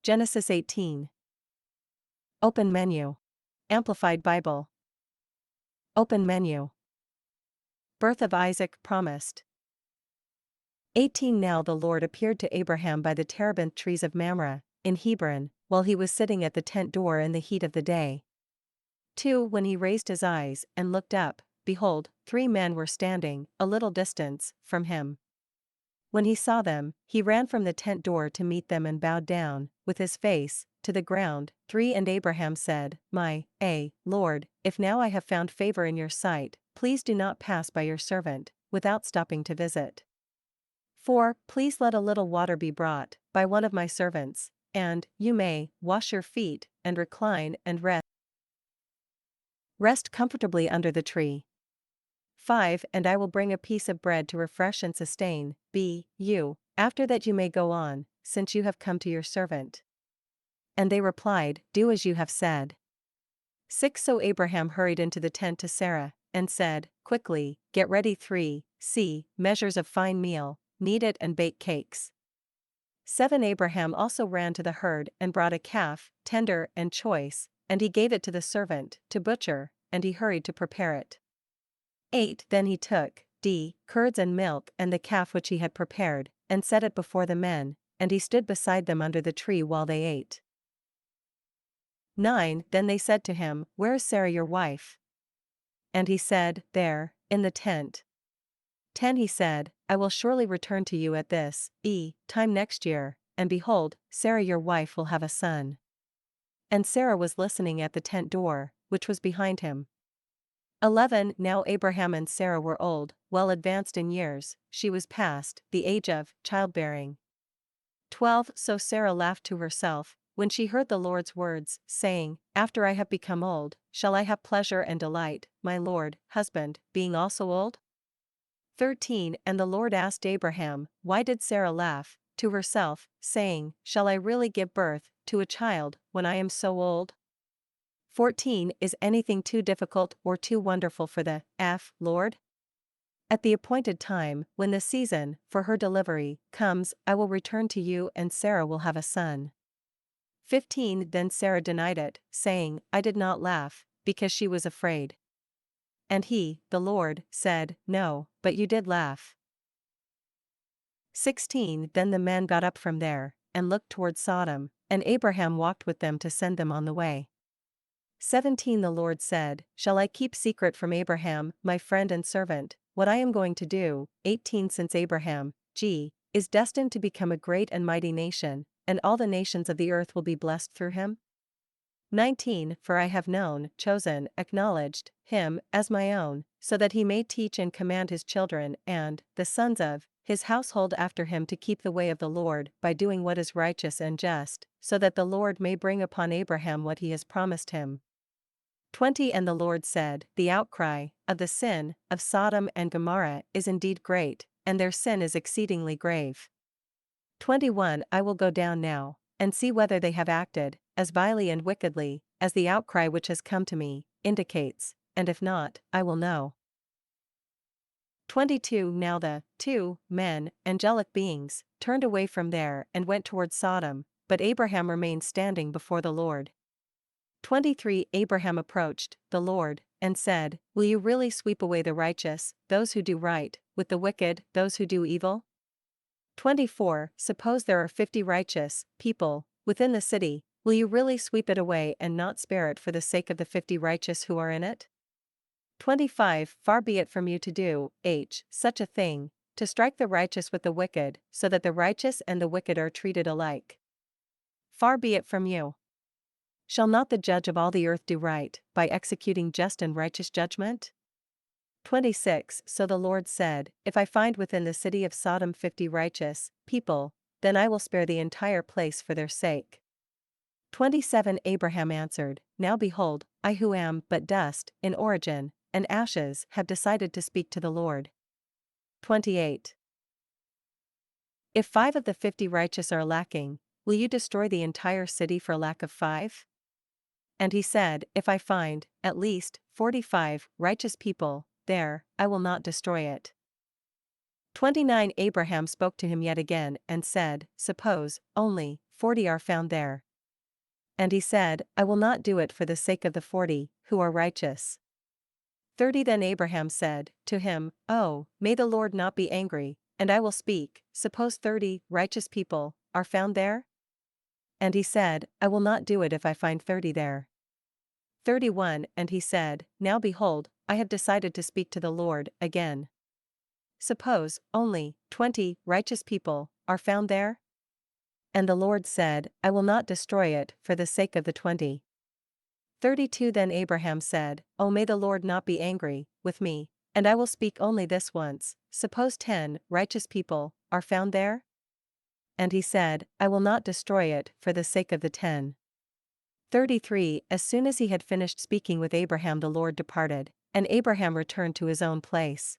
Genesis 18. Open menu. Amplified Bible. Open menu. Birth of Isaac promised. 18 Now the Lord appeared to Abraham by the terebinth trees of Mamre, in Hebron, while he was sitting at the tent door in the heat of the day. 2 When he raised his eyes and looked up, behold, 3 men were standing, a little distance, from him. When he saw them, he ran from the tent door to meet them and bowed down, with his face, to the ground. 3 And Abraham said, My Lord, if now I have found favor in your sight, please do not pass by your servant, without stopping to visit. 4 Please let a little water be brought, by one of my servants, and, you may, wash your feet, and recline and rest comfortably under the tree. 5 And I will bring a piece of bread to refresh and sustain you, after that you may go on, since you have come to your servant. And they replied, Do as you have said. 6 So Abraham hurried into the tent to Sarah, and said, Quickly, get ready 3 measures of fine meal, knead it and bake cakes. 7 Abraham also ran to the herd and brought a calf, tender and choice, and he gave it to the servant, to butcher, and he hurried to prepare it. 8 Then he took curds and milk and the calf which he had prepared, and set it before the men, and he stood beside them under the tree while they ate. 9 Then they said to him, Where is Sarah your wife? And he said, There, in the tent. 10 He said, I will surely return to you at this time next year, and behold, Sarah your wife will have a son. And Sarah was listening at the tent door, which was behind him. 11 Now Abraham and Sarah were old, well advanced in years, she was past the age of childbearing. 12 So Sarah laughed to herself, when she heard the Lord's words, saying, After I have become old, shall I have pleasure and delight, my Lord, husband, being also old? 13 And the Lord asked Abraham, Why did Sarah laugh to herself, saying, Shall I really give birth to a child, when I am so old? 14 Is anything too difficult or too wonderful for the Lord? At the appointed time, when the season for her delivery comes, I will return to you and Sarah will have a son. 15 Then Sarah denied it, saying, I did not laugh, because she was afraid. And he, the Lord, said, No, but you did laugh. 16 Then the men got up from there, and looked toward Sodom, and Abraham walked with them to send them on the way. 17 The Lord said, Shall I keep secret from Abraham, my friend and servant, what I am going to do? 18 Since Abraham, is destined to become a great and mighty nation, and all the nations of the earth will be blessed through him. 19 For I have known, chosen, acknowledged, him, as my own, so that he may teach and command his children and the sons of his household after him to keep the way of the Lord, by doing what is righteous and just, so that the Lord may bring upon Abraham what he has promised him. 20 And the Lord said, The outcry of the sin of Sodom and Gomorrah is indeed great, and their sin is exceedingly grave. 21 I will go down now, and see whether they have acted as vilely and wickedly as the outcry which has come to me indicates, and if not, I will know. 22 Now the 2 men, angelic beings, turned away from there and went toward Sodom, but Abraham remained standing before the Lord. 23 Abraham approached the Lord, and said, Will you really sweep away the righteous, those who do right, with the wicked, those who do evil? 24 Suppose there are 50 righteous people within the city, will you really sweep it away and not spare it for the sake of the 50 righteous who are in it? 25 Far be it from you to do such a thing, to strike the righteous with the wicked, so that the righteous and the wicked are treated alike. Far be it from you. Shall not the judge of all the earth do right, by executing just and righteous judgment? 26 So the Lord said, If I find within the city of Sodom 50 righteous people, then I will spare the entire place for their sake. 27 Abraham answered, Now behold, I who am but dust in origin, and ashes, have decided to speak to the Lord. 28 If 5 of the 50 righteous are lacking, will you destroy the entire city for lack of 5? And he said, If I find, at least, 45 righteous people there, I will not destroy it. 29 Abraham spoke to him yet again and said, Suppose, only, 40 are found there. And he said, I will not do it for the sake of the 40, who are righteous. 30 Then Abraham said to him, Oh, may the Lord not be angry, and I will speak, suppose 30 righteous people are found there? And he said, I will not do it if I find 30 there. 31 And he said, Now behold, I have decided to speak to the Lord again. Suppose only 20 righteous people are found there? And the Lord said, I will not destroy it for the sake of the 20. 32 Then Abraham said, Oh, may the Lord not be angry with me, and I will speak only this once, suppose 10 righteous people are found there? And he said, I will not destroy it for the sake of the 10. 33 As soon as he had finished speaking with Abraham, the Lord departed, and Abraham returned to his own place.